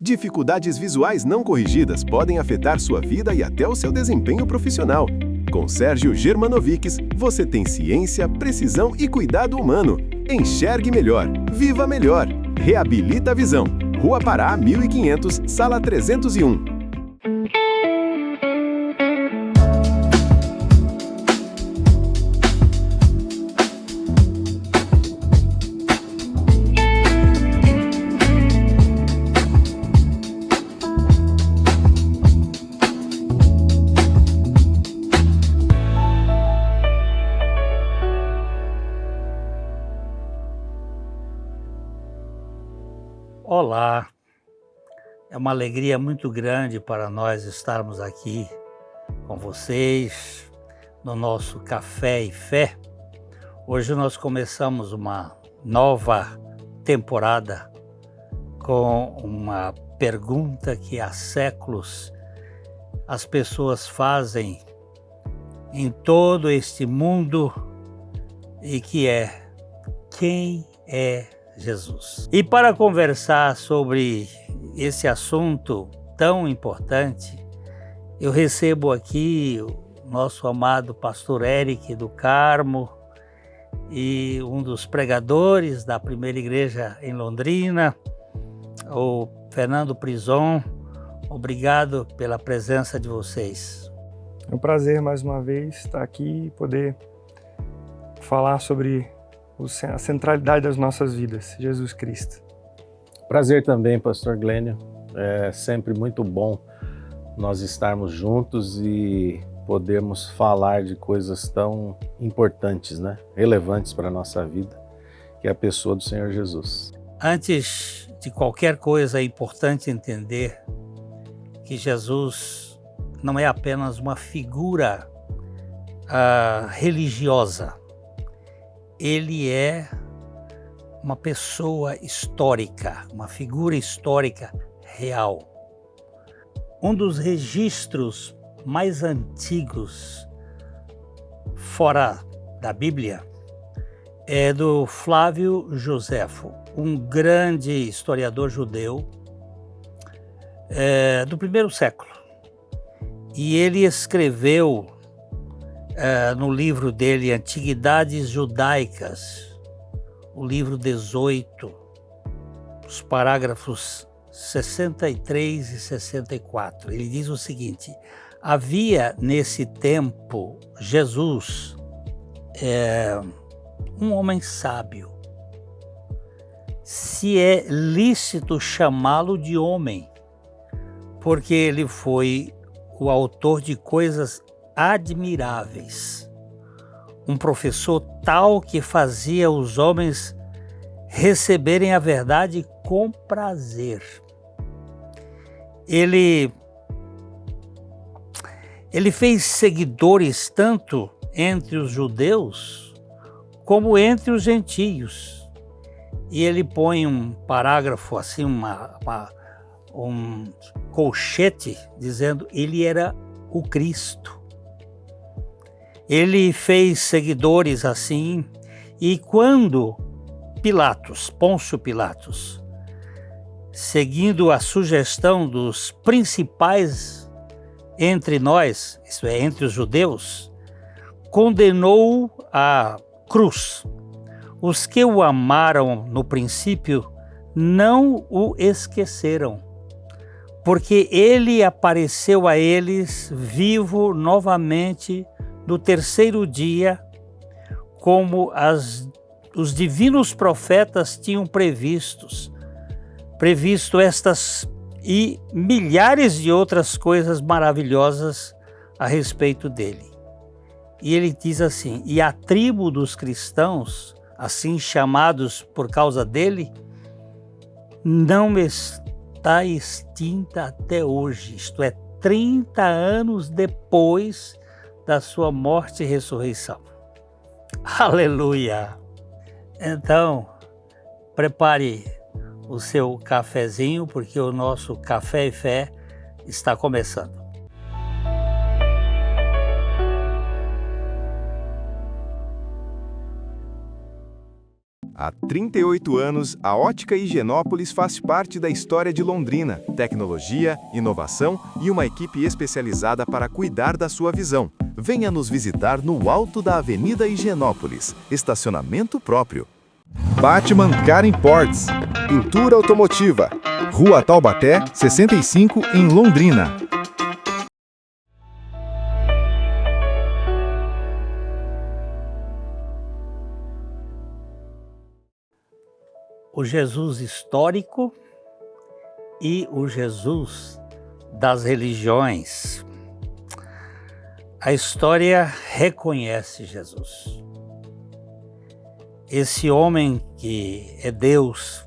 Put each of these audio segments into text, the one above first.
Dificuldades visuais não corrigidas podem afetar sua vida e até o seu desempenho profissional. Com Sérgio Germanovics, você tem ciência, precisão e cuidado humano. Enxergue melhor, viva melhor. Reabilita a visão. Rua Pará, 1500, sala 301. Olá, é uma alegria muito grande para nós estarmos aqui com vocês no nosso Café e Fé. Hoje nós começamos uma nova temporada com uma pergunta que há séculos as pessoas fazem em todo este mundo e que é: quem é Jesus? E para conversar sobre esse assunto tão importante, eu recebo aqui o nosso amado pastor Eric do Carmo e um dos pregadores da primeira igreja em Londrina, o Fernando Prison. Obrigado pela presença de vocês. É um prazer mais uma vez estar aqui e poder falar sobre a centralidade das nossas vidas, Jesus Cristo. Prazer também, pastor Glênio. É sempre muito bom nós estarmos juntos e podermos falar de coisas tão importantes, né? Relevantes para a nossa vida, que é a pessoa do Senhor Jesus. Antes de qualquer coisa, é importante entender que Jesus não é apenas uma figura religiosa. Ele é uma pessoa histórica, uma figura histórica real. Um dos registros mais antigos fora da Bíblia é do Flávio Joséfo, um grande historiador judeu do primeiro século. E ele escreveu no livro dele, Antiguidades Judaicas, o livro 18, os parágrafos 63 e 64. Ele diz o seguinte: havia nesse tempo Jesus, um homem sábio. Se é lícito chamá-lo de homem, porque ele foi o autor de coisas admiráveis, um professor tal que fazia os homens receberem a verdade com prazer. Ele fez seguidores tanto entre os judeus como entre os gentios. E ele põe um parágrafo assim, um colchete, dizendo: ele era o Cristo. Ele fez seguidores assim, e quando Pôncio Pilatos, seguindo a sugestão dos principais entre nós, isto é, entre os judeus, condenou à cruz, os que o amaram no princípio não o esqueceram, porque ele apareceu a eles vivo novamente no terceiro dia, como os divinos profetas tinham previsto estas e milhares de outras coisas maravilhosas a respeito dele. E ele diz assim: e a tribo dos cristãos, assim chamados por causa dele, não está extinta até hoje, isto é, 30 anos depois da sua morte e ressurreição. Aleluia! Então, prepare o seu cafezinho, porque o nosso Café e Fé está começando. Há 38 anos, a Ótica Higienópolis faz parte da história de Londrina. Tecnologia, inovação e uma equipe especializada para cuidar da sua visão. Venha nos visitar no alto da Avenida Higienópolis. Estacionamento próprio. Batman Car Imports. Pintura automotiva. Rua Taubaté, 65, em Londrina. O Jesus histórico e o Jesus das religiões. A história reconhece Jesus. Esse homem que é Deus,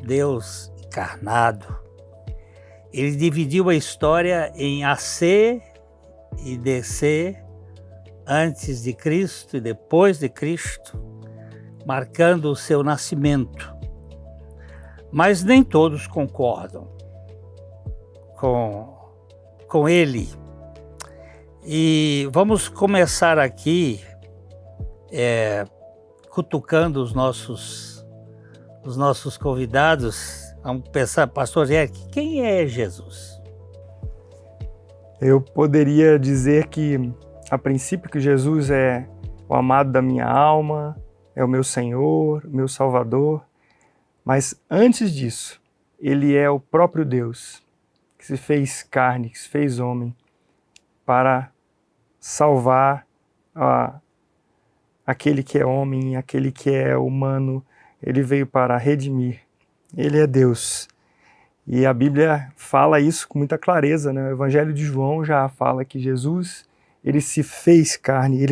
Deus encarnado, ele dividiu a história em AC e DC, antes de Cristo e depois de Cristo, marcando o seu nascimento. Mas nem todos concordam com ele. E vamos começar aqui cutucando os nossos convidados. Vamos pensar, pastor Eric, quem é Jesus? Eu poderia dizer que, a princípio, que Jesus é o amado da minha alma, é o meu Senhor, meu Salvador. Mas antes disso, ele é o próprio Deus, que se fez carne, que se fez homem, para salvar aquele que é homem, aquele que é humano. Ele veio para redimir. Ele é Deus. E a Bíblia fala isso com muita clareza, né? O Evangelho de João já fala que Jesus, ele se fez carne,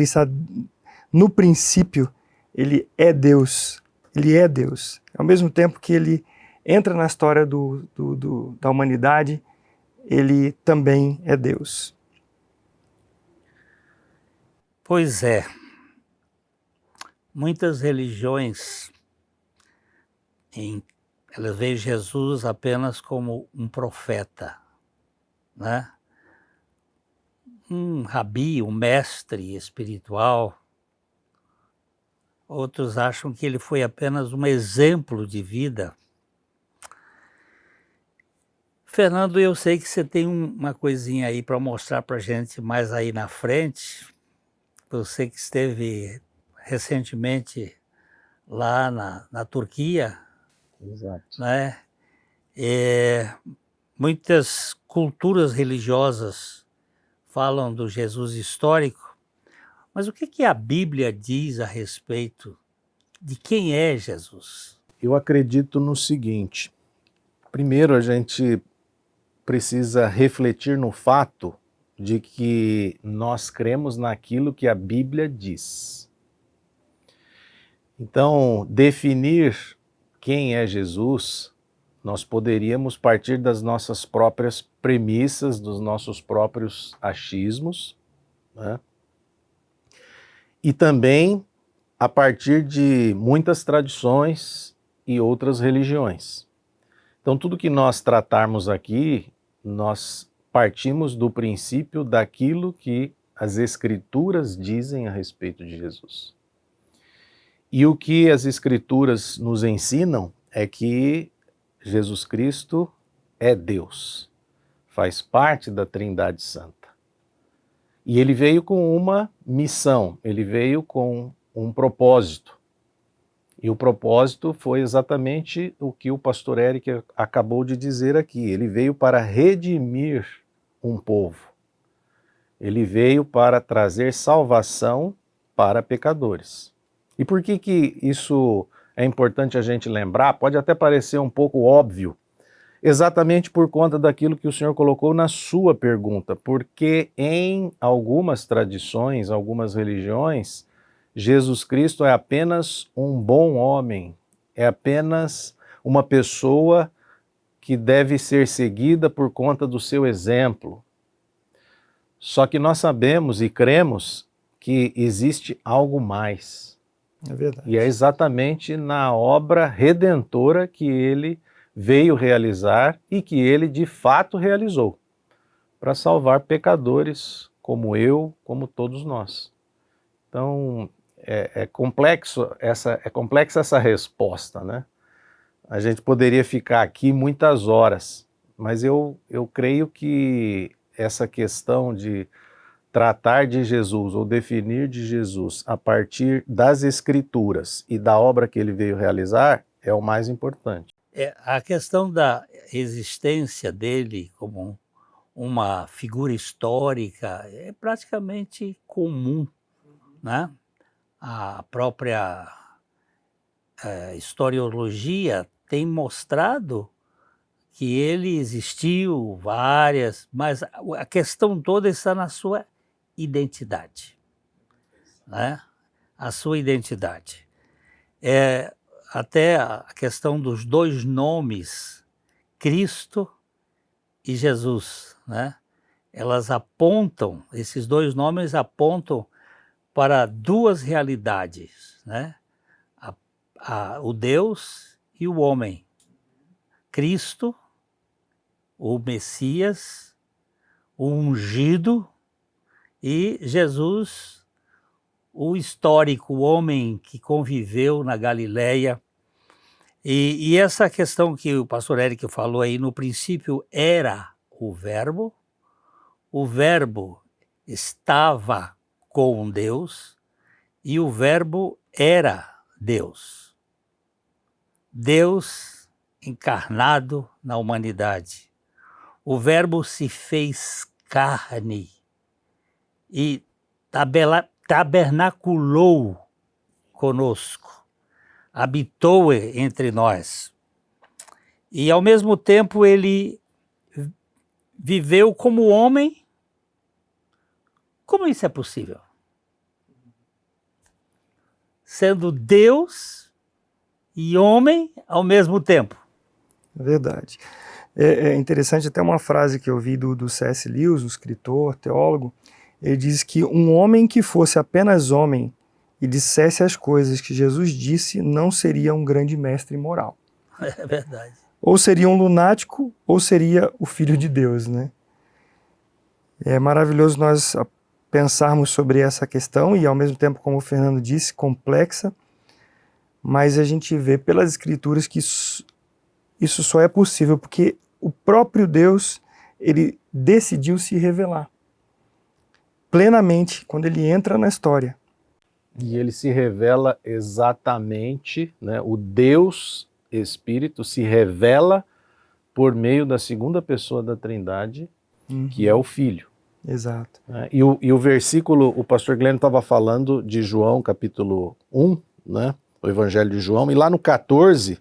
no princípio, ele é Deus. Ele é Deus. Ao mesmo tempo que ele entra na história da humanidade, ele também é Deus. Pois é. Muitas religiões, elas veem Jesus apenas como um profeta, né? Um rabi, um mestre espiritual. Outros acham que ele foi apenas um exemplo de vida. Fernando, eu sei que você tem uma coisinha aí para mostrar para a gente mais aí na frente. Você que esteve recentemente lá na Turquia. Exato. Né? Muitas culturas religiosas falam do Jesus histórico. Mas o que a Bíblia diz a respeito de quem é Jesus? Eu acredito no seguinte. Primeiro, a gente precisa refletir no fato de que nós cremos naquilo que a Bíblia diz. Então, definir quem é Jesus, nós poderíamos partir das nossas próprias premissas, dos nossos próprios achismos, né? E também a partir de muitas tradições e outras religiões. Então, tudo que nós tratarmos aqui, nós partimos do princípio daquilo que as Escrituras dizem a respeito de Jesus. E o que as Escrituras nos ensinam é que Jesus Cristo é Deus, faz parte da Trindade Santa. E ele veio com uma missão, ele veio com um propósito. E o propósito foi exatamente o que o pastor Eric acabou de dizer aqui. Ele veio para redimir um povo. Ele veio para trazer salvação para pecadores. E por que isso é importante a gente lembrar? Pode até parecer um pouco óbvio, exatamente por conta daquilo que o senhor colocou na sua pergunta, porque em algumas tradições, algumas religiões, Jesus Cristo é apenas um bom homem, é apenas uma pessoa que deve ser seguida por conta do seu exemplo. Só que nós sabemos e cremos que existe algo mais. É verdade. E é exatamente na obra redentora que ele veio realizar e que ele de fato realizou, para salvar pecadores como eu, como todos nós. Então, é complexa essa resposta, né? A gente poderia ficar aqui muitas horas, mas eu creio que essa questão de tratar de Jesus ou definir de Jesus a partir das Escrituras e da obra que ele veio realizar é o mais importante. A questão da existência dele como uma figura histórica é praticamente comum, né? A própria historiologia tem mostrado que ele existiu mas a questão toda está na sua identidade, né? A sua identidade. Até a questão dos dois nomes, Cristo e Jesus, né? Esses dois nomes apontam para duas realidades, né? O Deus e o homem. Cristo, o Messias, o ungido, e Jesus, o histórico, o homem que conviveu na Galileia. E essa questão que o pastor Eric falou aí, no princípio era o Verbo estava com Deus e o Verbo era Deus. Deus encarnado na humanidade. O Verbo se fez carne e tabernaculou conosco, habitou entre nós. E ao mesmo tempo ele viveu como homem. Como isso é possível? Sendo Deus e homem ao mesmo tempo. Verdade. É interessante até uma frase que eu vi do C.S. Lewis, um escritor, teólogo. Ele diz que um homem que fosse apenas homem e dissesse as coisas que Jesus disse não seria um grande mestre moral. É verdade. Ou seria um lunático, ou seria o Filho de Deus, né? É maravilhoso nós pensarmos sobre essa questão e, ao mesmo tempo, como o Fernando disse, complexa, mas a gente vê pelas Escrituras que isso só é possível porque o próprio Deus, ele decidiu se revelar plenamente quando ele entra na história. E ele se revela exatamente, né? O Deus Espírito se revela por meio da segunda pessoa da Trindade, que é o Filho. Exato. E o versículo, o pastor Glênio estava falando de João, capítulo 1, né? O Evangelho de João, e lá no 14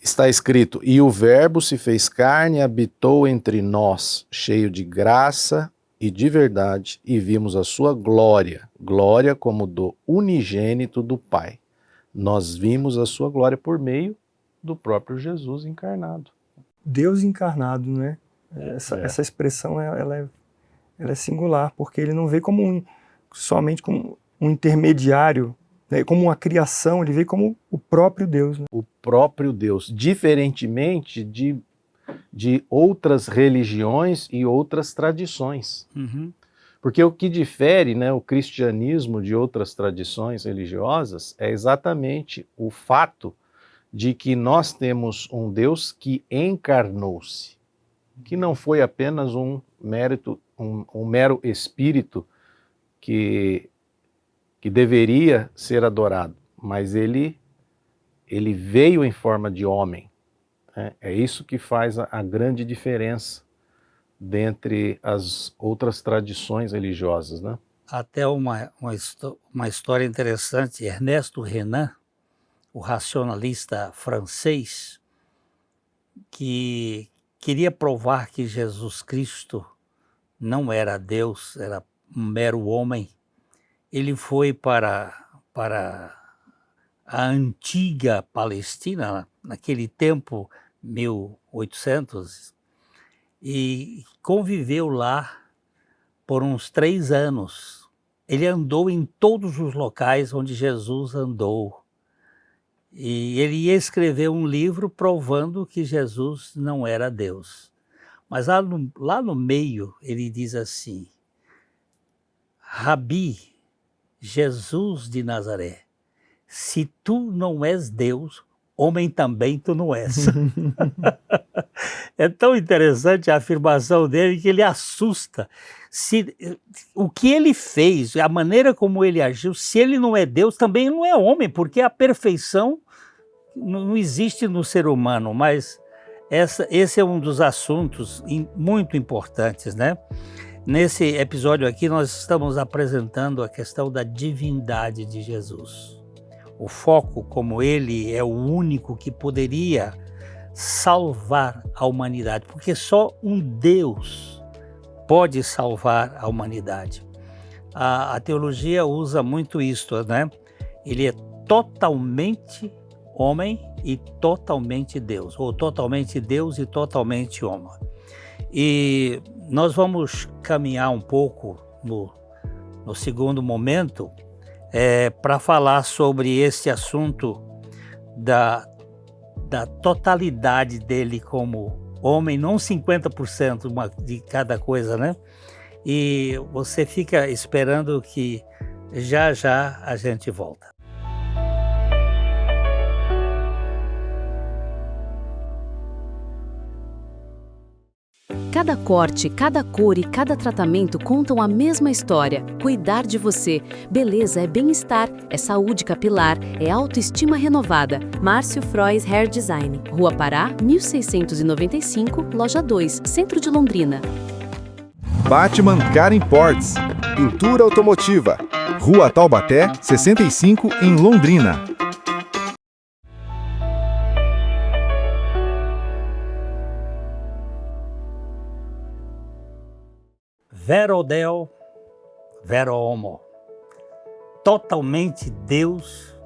está escrito: e o Verbo se fez carne e habitou entre nós, cheio de graça e de verdade, e vimos a sua glória, glória como do unigênito do Pai. Nós vimos a sua glória por meio do próprio Jesus encarnado. Deus encarnado, né? Essa expressão, ela é singular, porque ele não veio somente como um intermediário, né? Como uma criação, ele veio como o próprio Deus. Né? O próprio Deus, diferentemente de outras religiões e outras tradições. Uhum. Porque o que difere, né, o cristianismo de outras tradições religiosas é exatamente o fato de que nós temos um Deus que encarnou-se, que não foi apenas um mero espírito que deveria ser adorado, mas ele veio em forma de homem. É isso que faz a grande diferença dentre as outras tradições religiosas, né? Até uma história interessante, Ernesto Renan, o racionalista francês, que queria provar que Jesus Cristo não era Deus, era um mero homem. Ele foi para a antiga Palestina, naquele tempo, 1800, e conviveu lá por uns 3 anos. Ele andou em todos os locais onde Jesus andou. E ele ia escrever um livro provando que Jesus não era Deus. Mas lá no meio ele diz assim: Rabi, Jesus de Nazaré, se tu não és Deus, homem também tu não és. É tão interessante a afirmação dele que ele assusta. O que ele fez, a maneira como ele agiu, se ele não é Deus, também não é homem, porque a perfeição não existe no ser humano, mas esse é um dos assuntos muito importantes, né? Nesse episódio aqui nós estamos apresentando a questão da divindade de Jesus. O foco, como ele é o único que poderia salvar a humanidade, porque só um Deus pode salvar a humanidade. A teologia usa muito isto, né? Ele é totalmente homem e totalmente Deus, ou totalmente Deus e totalmente homem. E nós vamos caminhar um pouco no segundo momento para falar sobre esse assunto da totalidade dele como homem, não 50% de cada coisa, né? E você fica esperando que já já a gente volta. Cada corte, cada cor e cada tratamento contam a mesma história. Cuidar de você. Beleza é bem-estar, é saúde capilar, é autoestima renovada. Márcio Frois Hair Design. Rua Pará, 1695, Loja 2, Centro de Londrina. Batman Car Imports, pintura automotiva, Rua Taubaté, 65, em Londrina. Vero Deo, vero homo. Totalmente Deus,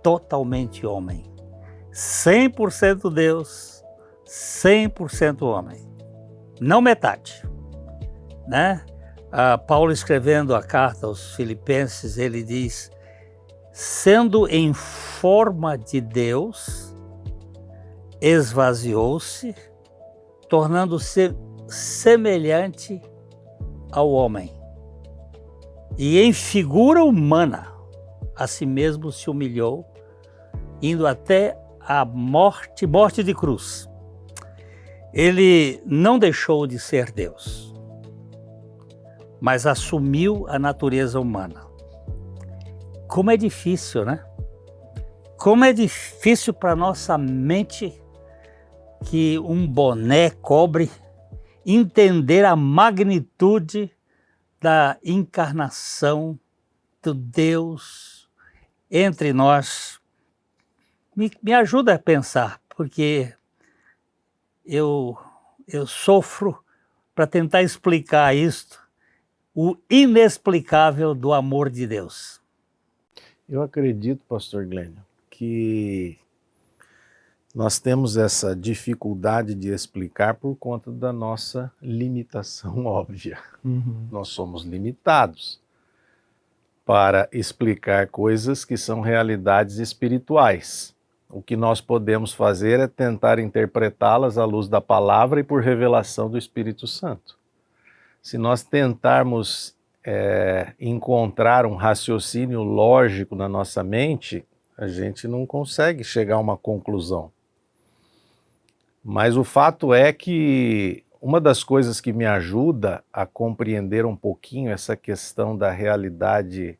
totalmente homem. 100% Deus, 100% homem. Não metade, né? Paulo, escrevendo a carta aos Filipenses, ele diz: sendo em forma de Deus, esvaziou-se, tornando-se semelhante ao homem. E em figura humana, a si mesmo se humilhou, indo até a morte de cruz. Ele não deixou de ser Deus, mas assumiu a natureza humana. Como é difícil, né? Como é difícil para nossa mente que um boné cobre entender a magnitude da encarnação do Deus entre nós. Me ajuda a pensar, porque eu sofro para tentar explicar isto, o inexplicável do amor de Deus. Eu acredito, pastor Glênio, que nós temos essa dificuldade de explicar por conta da nossa limitação óbvia. Nós somos limitados para explicar coisas que são realidades espirituais. O que nós podemos fazer é tentar interpretá-las à luz da palavra e por revelação do Espírito Santo. Se nós tentarmos encontrar um raciocínio lógico na nossa mente, a gente não consegue chegar a uma conclusão. Mas o fato é que uma das coisas que me ajuda a compreender um pouquinho essa questão da realidade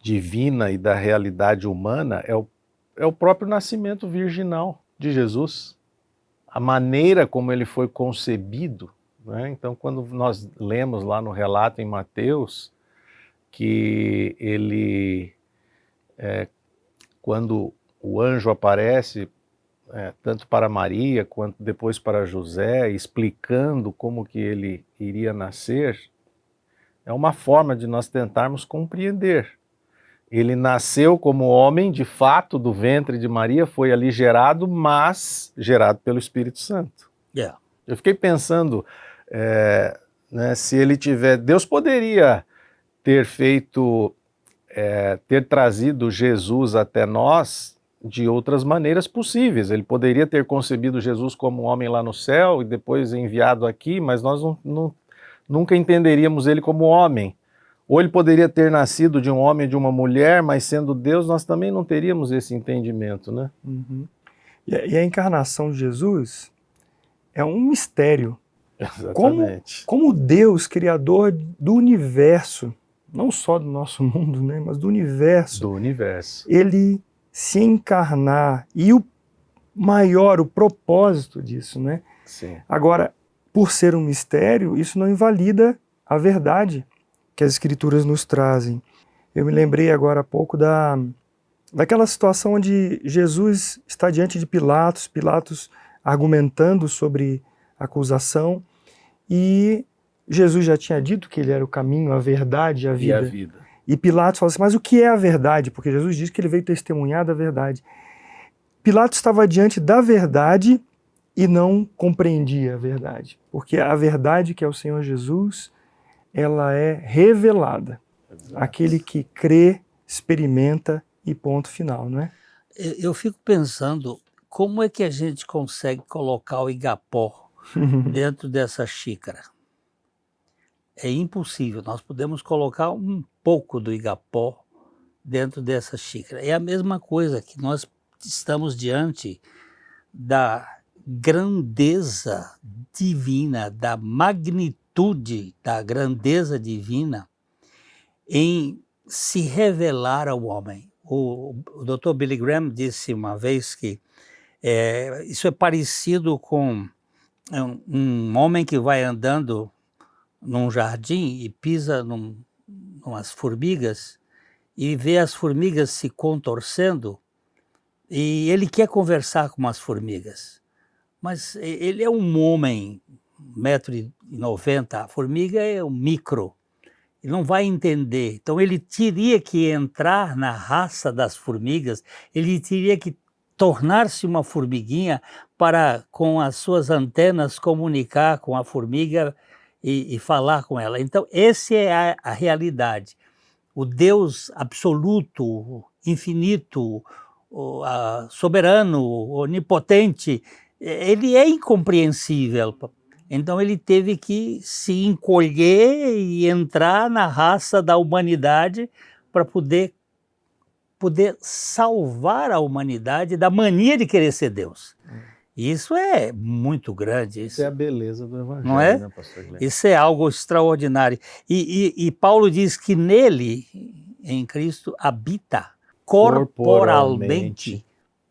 divina e da realidade humana é o próprio nascimento virginal de Jesus. A maneira como ele foi concebido, né? Então, quando nós lemos lá no relato em Mateus, que ele, quando o anjo aparece, tanto para Maria quanto depois para José, explicando como que ele iria nascer, é uma forma de nós tentarmos compreender. Ele nasceu como homem, de fato, do ventre de Maria, foi ali gerado, mas gerado pelo Espírito Santo. Yeah. Eu fiquei pensando, né, se ele Deus poderia ter ter trazido Jesus até nós de outras maneiras possíveis. Ele poderia ter concebido Jesus como homem lá no céu e depois enviado aqui, mas nós nunca entenderíamos ele como homem. Ou ele poderia ter nascido de um homem e de uma mulher, mas sendo Deus, nós também não teríamos esse entendimento, né? Uhum. E a encarnação de Jesus é um mistério. Exatamente. Como Deus, criador do universo, não só do nosso mundo, né, mas do universo, Do universo. ele se encarnar e o propósito disso, né? Sim. Agora, por ser um mistério, isso não invalida a verdade que as Escrituras nos trazem. Eu me lembrei agora há pouco daquela situação onde Jesus está diante de Pilatos, Pilatos argumentando sobre a acusação, e Jesus já tinha dito que ele era o caminho, a verdade, a vida. E a vida. E Pilatos fala assim, mas o que é a verdade? Porque Jesus diz que ele veio testemunhar da verdade. Pilatos estava diante da verdade e não compreendia a verdade. Porque a verdade, que é o Senhor Jesus, ela é revelada. Exato. Aquele que crê, experimenta e ponto final, não é? Eu fico pensando, como é que a gente consegue colocar o Igapó dentro dessa xícara? É impossível. Nós podemos colocar um pouco do Igapó dentro dessa xícara. É a mesma coisa que nós estamos diante da grandeza divina, da magnitude da grandeza divina em se revelar ao homem. O Dr. Billy Graham disse uma vez que isso é parecido com um homem que vai andando num jardim e pisa numas formigas e vê as formigas se contorcendo e ele quer conversar com as formigas. Mas ele é um homem, 1,90 m, a formiga é um micro, ele não vai entender. Então ele teria que entrar na raça das formigas, ele teria que tornar-se uma formiguinha para, com as suas antenas, comunicar com a formiga e falar com ela. Então essa é a realidade. O Deus absoluto, infinito, soberano, onipotente, ele é incompreensível. Então ele teve que se encolher e entrar na raça da humanidade para poder salvar a humanidade da mania de querer ser Deus. Isso é muito grande. Isso é a beleza do Evangelho, não é? Né, pastor Glenn? Isso é algo extraordinário. E Paulo diz que nele, em Cristo, habita corporalmente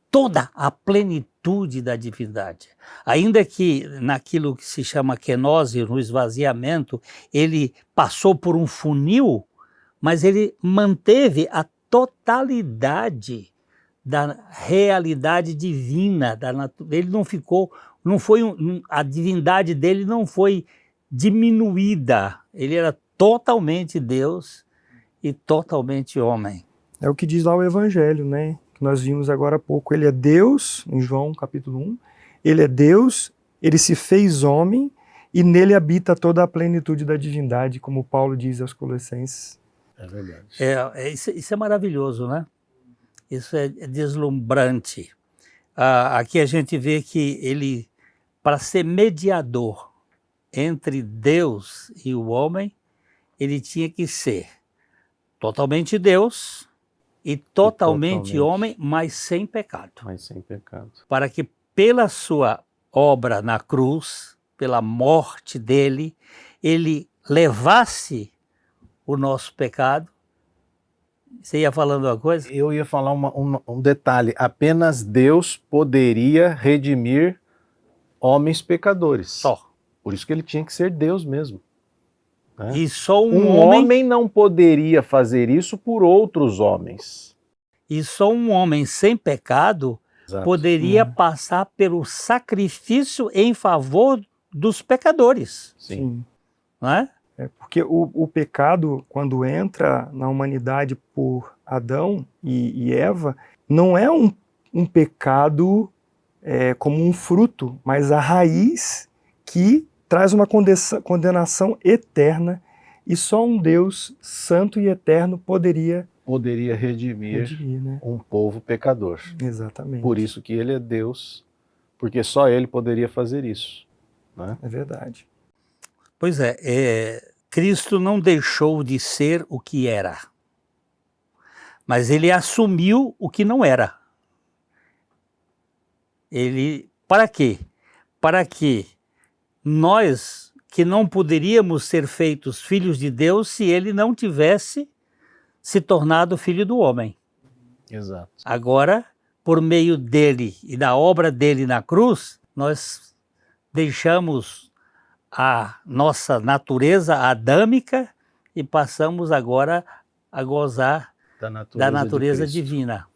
toda a plenitude da divindade. Ainda que naquilo que se chama kenose, no esvaziamento, ele passou por um funil, mas ele manteve a totalidade da realidade divina, ele não ficou, a divindade dele não foi diminuída, ele era totalmente Deus e totalmente homem. É o que diz lá o Evangelho, né? Que nós vimos agora há pouco. Ele é Deus, em João capítulo 1, ele é Deus, ele se fez homem e nele habita toda a plenitude da divindade, como Paulo diz aos Colossenses. É verdade. Isso é maravilhoso, né? Isso é deslumbrante. Aqui a gente vê que ele, para ser mediador entre Deus e o homem, ele tinha que ser totalmente Deus e totalmente homem, mas sem pecado. Mas sem pecado. Para que pela sua obra na cruz, pela morte dele, ele levasse o nosso pecado. Você ia falando uma coisa? Eu ia falar um detalhe. Apenas Deus poderia redimir homens pecadores. Só. Por isso que ele tinha que ser Deus mesmo. Né? E só um homem não poderia fazer isso por outros homens. E só um homem sem pecado Exato. Poderia passar pelo sacrifício em favor dos pecadores. Sim. Não é? Porque o pecado, quando entra na humanidade por Adão e Eva, não é um pecado como um fruto, mas a raiz que traz uma condenação eterna, e só um Deus santo e eterno poderia redimir né? um povo pecador. Exatamente. Por isso que ele é Deus, porque só ele poderia fazer isso. Né? É verdade. Pois é, Cristo não deixou de ser o que era, mas ele assumiu o que não era. Para quê? Para que nós, que não poderíamos ser feitos filhos de Deus se ele não tivesse se tornado filho do homem. Exato. Agora, por meio dele e da obra dele na cruz, nós deixamos a nossa natureza adâmica e passamos agora a gozar da natureza divina.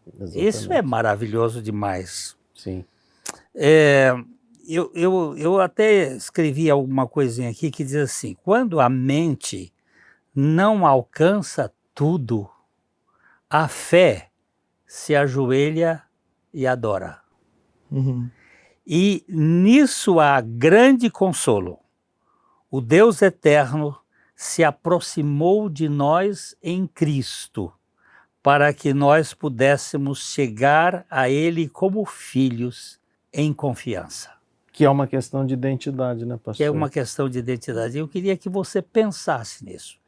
Exatamente. Isso é maravilhoso demais. Sim. Eu até escrevi alguma coisinha aqui que diz assim: quando a mente não alcança tudo, a fé se ajoelha e adora. Uhum. E nisso há grande consolo. O Deus eterno se aproximou de nós em Cristo, para que nós pudéssemos chegar a Ele como filhos em confiança. Que é uma questão de identidade, né, pastor? Que é uma questão de identidade. Eu queria que você pensasse nisso.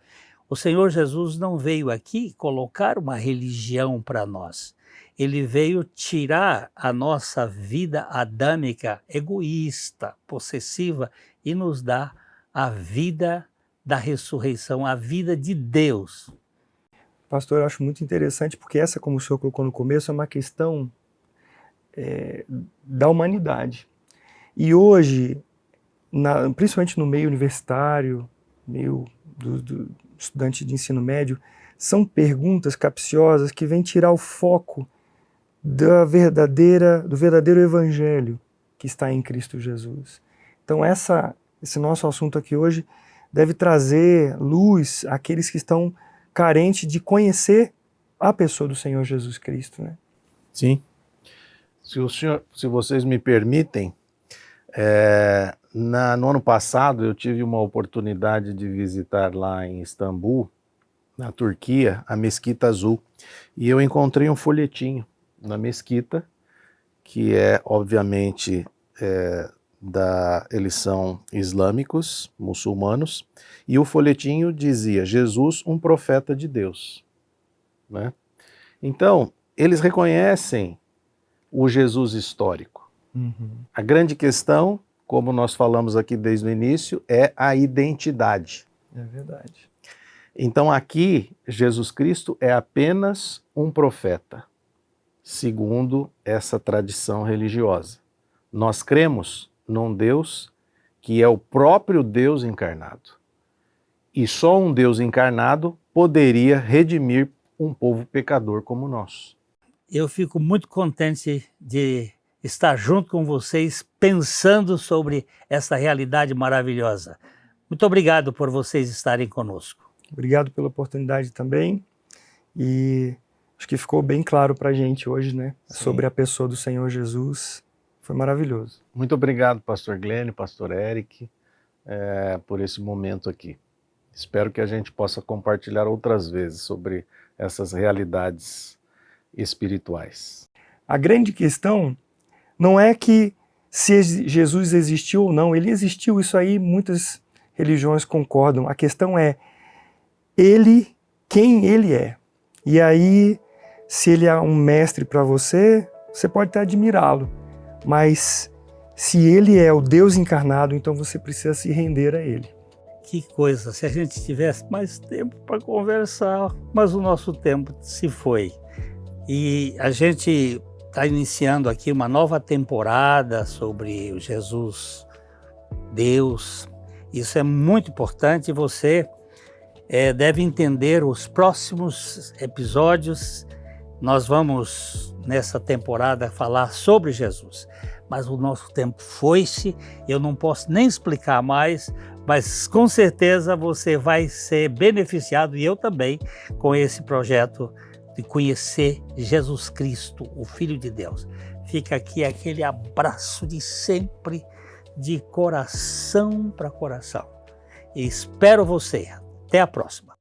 O Senhor Jesus não veio aqui colocar uma religião para nós. Ele veio tirar a nossa vida adâmica, egoísta, possessiva, e nos dar a vida da ressurreição, a vida de Deus. Pastor, eu acho muito interessante porque essa, como o senhor colocou no começo, é uma questão da humanidade. E hoje, principalmente no meio universitário, meio do estudante de ensino médio, são perguntas capciosas que vêm tirar o foco do verdadeiro evangelho que está em Cristo Jesus. Então esse nosso assunto aqui hoje deve trazer luz àqueles que estão carentes de conhecer a pessoa do Senhor Jesus Cristo, né? Sim. Se vocês me permitem, no ano passado eu tive uma oportunidade de visitar lá em Istambul, na Turquia, a Mesquita Azul, e eu encontrei um folhetinho na mesquita, que obviamente, eles são islâmicos, muçulmanos, e o folhetinho dizia: Jesus, um profeta de Deus, né? Então, eles reconhecem o Jesus histórico. Uhum. A grande questão, como nós falamos aqui desde o início, é a identidade. É verdade. Então aqui, Jesus Cristo é apenas um profeta, segundo essa tradição religiosa. Nós cremos num Deus que é o próprio Deus encarnado. E só um Deus encarnado poderia redimir um povo pecador como nós. Eu fico muito contente de estar junto com vocês, pensando sobre essa realidade maravilhosa. Muito obrigado por vocês estarem conosco. Obrigado pela oportunidade também. E acho que ficou bem claro para a gente hoje, né? Sim. Sobre a pessoa do Senhor Jesus. Foi maravilhoso. Muito obrigado, pastor Glênio, pastor Eric, por esse momento aqui. Espero que a gente possa compartilhar outras vezes sobre essas realidades espirituais. A grande questão não é que se Jesus existiu ou não. Ele existiu, isso aí muitas religiões concordam. A questão é quem ele é. E aí, se ele é um mestre para você, você pode até admirá-lo. Mas se ele é o Deus encarnado, então você precisa se render a ele. Que coisa, se a gente tivesse mais tempo para conversar, mas o nosso tempo se foi. E a gente está iniciando aqui uma nova temporada sobre o Jesus, Deus. Isso é muito importante. Você deve entender os próximos episódios. Nós vamos, nessa temporada, falar sobre Jesus. Mas o nosso tempo foi-se, eu não posso nem explicar mais, mas com certeza você vai ser beneficiado, e eu também, com esse projeto de conhecer Jesus Cristo, o Filho de Deus. Fica aqui aquele abraço de sempre, de coração para coração. E espero você. Até a próxima.